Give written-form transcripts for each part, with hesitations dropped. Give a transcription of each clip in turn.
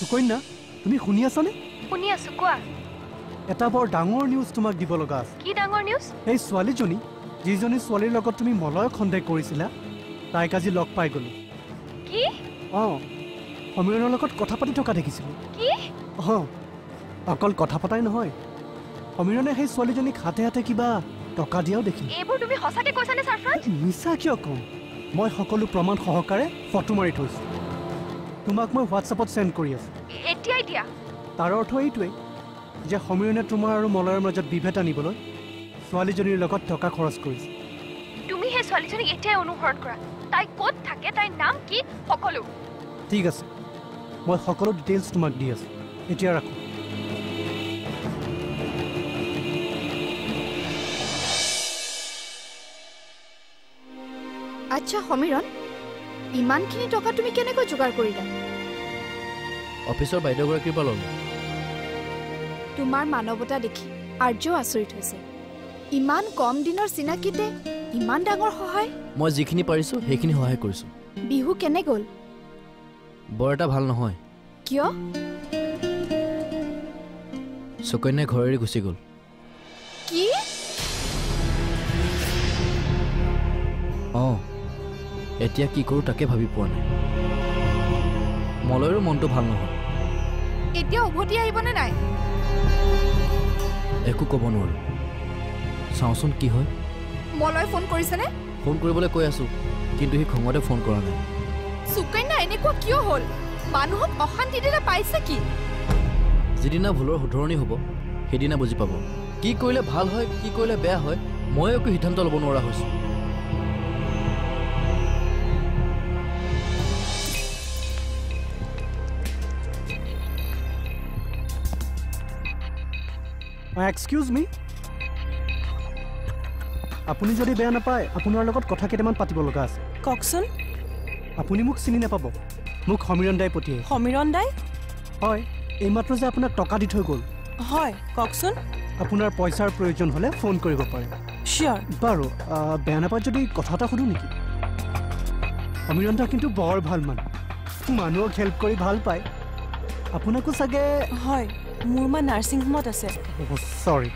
সুকন্যা তুমি শুনি আছানে? শুনি আছো, কোৱা। এটা বৰ ডাঙৰ নিউজ তোমাক দিব লগা আছে। কি ডাঙৰ নিউজ? এই ছোৱালীজনী যিজনী ছোৱালীৰ লগত তুমি মলয় সন্দেহ কৰিছিলা তাইক আজি লগ পাই গ'লো। কি? সমীৰণৰ লগত কথা পাতি থকা দেখিছিলোঁ। কি? অকল কথা পতাই নহয়, সমীৰণে সেই ছোৱালীজনীক হাতে হাতে কিবা টকা দিয়াও দেখিলোঁ। এইবোৰ তুমি সঁচাকৈ কৈছানে ছাৰফ্ৰাজ? মিছা কিয় ক'ম? মই সকলো প্ৰমাণ সহকাৰে ফটো মাৰি থৈছোঁ। তোমাক মই হোৱাটছএপত চেণ্ড কৰি আছোঁ। এতিয়া তাৰ অৰ্থ এইটোৱেই যে সমীৰণে তোমাৰ আৰু মলয়ৰ মাজত বিভেদ আনিবলৈ ছোৱালীজনীৰ লগত টকা খৰচ কৰিছে। তুমি সেই ছোৱালীজনীক এতিয়াই অনুসৰণ কৰা। তাই ক'ত থাকে, তাইৰ নাম কি, সকলো। ঠিক আছে, মই সকলো ডিটেইলছ তোমাক দি আছোঁ। এতিয়া ৰাখোঁ। আচ্ছা সমীৰণ, ইমানখিনি টকা তুমি কেনেকৈ যোগাৰ কৰিলা? অফিচৰ বাইদেউগৰাকীৰ পৰা ল'লোঁ। তোমাৰ মানৱতা দেখি আৰ্যও আচৰিত হৈছে। ইমান কম দিনৰ চিনাকিতে ইমান ডাঙৰ সহায়। মই যিখিনি পাৰিছোঁ সেইখিনি সহায় কৰিছোঁ। বিহু কেনে গ'ল? বৰ এটা ভাল নহয়। কিয়? সুকন্যাই ঘৰ এৰি গুচি গ'ল। কি? এতিয়া কি কৰোঁ তাকে ভাবি পোৱা নাই। মলয়ৰো মনটো ভাল নহয়। এতিয়া উভতি আহিবনে নাই? একো ক'ব নোৱাৰোঁ, চাওঁচোন কি হয়। মলয় ফোন কৰিছেনে? ফোন কৰিবলৈ কৈ আছোঁ, কিন্তু সি খঙতে ফোন কৰা নাই। সুকন্যা এনেকুৱা কিয় হ'ল? মানুহক অশান্তি দিলে পাইছে কি? যিদিনা ভুলৰ শুধৰণি হ'ব সেইদিনা বুজি পাব কি কৰিলে ভাল হয়, কি কৰিলে বেয়া হয়। মই একো সিদ্ধান্ত ল'ব নোৱাৰা হৈছোঁ। এক্সকিউজ মি, আপুনি যদি বেয়া নাপায় আপোনাৰ লগত কথা কেইটামান পাতিব লগা আছে। কওকচোন। আপুনি মোক চিনি নাপাব, মোক সমীৰণ দাই পঠিয়াই। সমীৰণ দাই? হয়, এইমাত্ৰ যে আপোনাক টকা দি থৈ গ'ল। হয়, কওকচোন। আপোনাৰ পইচাৰ প্ৰয়োজন হ'লে ফোন কৰিব পাৰে। চিয়'ৰ। বাৰু বেয়া নাপায় যদি কথা এটা সুধোঁ নেকি? সমীৰণ দা কিন্তু বৰ ভাল মানুহক হেল্প কৰি ভাল পায়। আপোনাকো চাগে? হয়, মোৰ মা নাৰ্ছিং হোমত আছে। চৰি।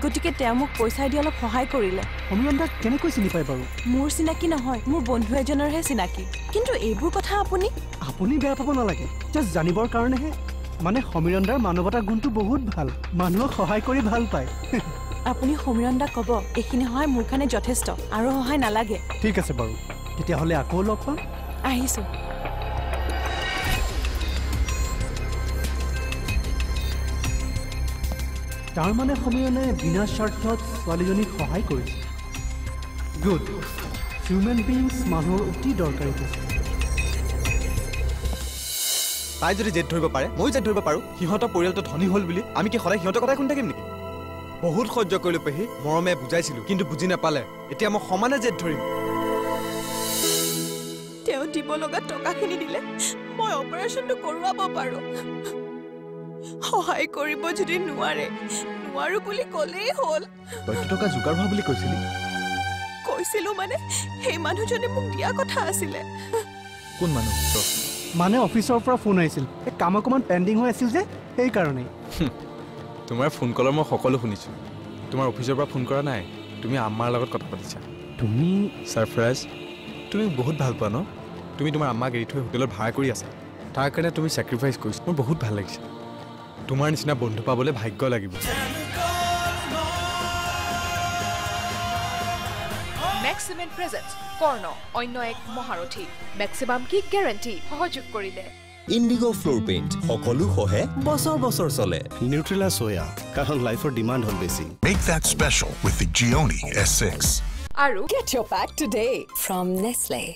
গতিকে তেওঁ মোক পইচা দি অলপ সহায় কৰিলে। সমীৰণ দাক কেনেকৈ চিনি পায় বাৰু? মোৰ চিনাকি নহয়, মোৰ বন্ধু এজনৰহে চিনাকি। কিন্তু এইবোৰ কথা আপুনি বেয়া পাব নালাগে, জাষ্ট জানিবৰ কাৰণেহে। মানে সমীৰণ দাৰ মানৱতা গুণটো বহুত ভাল, মানুহক সহায় কৰি ভাল পায়। আপুনি সমীৰণ দাক ক'ব এইখিনি সহায় মোৰ কাৰণে যথেষ্ট, আৰু সহায় নালাগে। ঠিক আছে বাৰু, তেতিয়াহ'লে আকৌ লগ পাম। আহিছোঁ। তাৰমানে সমীৰণে বিনা স্বাৰ্থত ছোৱালীজনীক সহায় কৰিছে। গুড। হিউমেন বিংছ মানুহৰ অতি দৰকাৰী বস্তু। তাই যদি জেদ ধৰিব পাৰে, ময়ো জেদ ধৰিব পাৰোঁ। সিহঁতৰ পৰিয়ালটো ধনী হ'ল বুলি আমি কি সদায় সিহঁতৰ কথাই শুনি থাকিম নেকি? বহুত সহ্য কৰিলোঁ পেহী, মৰমে বুজাইছিলোঁ, কিন্তু বুজি নাপালে। এতিয়া মই সমানে জেদ ধৰিম। তেওঁ দিব লগা টকাখিনি দিলে মই অপাৰেশ্যনটো কৰোৱাব পাৰোঁ। সহায় কৰিব যদি নোৱাৰো বুলি ক'লেই হ'ল। তইতো টকা যোগাৰ হোৱা বুলি কৈছিলি। কৈছিলোঁ মানে সেই মানুহজনে মোক দিয়া কথা আছিলে। কোন মানুহ? মানে অফিচৰ পৰা ফোন আহিছিল, এই কাম অকণমান পেণ্ডিং হৈ আছিল যে, সেইকাৰণেই। তোমাৰ ফোন কলৰ মই সকলো শুনিছোঁ। তোমাৰ অফিচৰ পৰা ফোন কৰা নাই, তুমি আম্মাৰ লগত কথা পাতিছা। তুমি? ছাৰফ্ৰাইজ, তুমি বহুত ভাল পোৱা ন? তুমি তোমাৰ আম্মাক এৰি থৈ হোটেলত ভাড়া কৰি আছা, তাৰ কাৰণে তুমি ছেক্ৰিফাইচ কৰিছা। মোৰ বহুত ভাল লাগিছে। তোমাৰ নিচিনা বন্ধু পাবলৈ ভাগ্য লাগিব। মেক্সিমেন প্ৰেজেন্টছ কৰ্ণ অন্য এক মহাৰথী। মেক্সিমাম কি গেৰাণ্টি সহযোগ কৰিলে ইণ্ডিগো ফ্লোৰ পেইণ্ট, সকলো সহে বছৰ চলে। নিউট্ৰেলা সোয়া, কাৰণ লাইফৰ ডিমাণ্ড হ'ল বেছি। Make that special with the Gioni S6. আৰু Get your pack today from Nestle.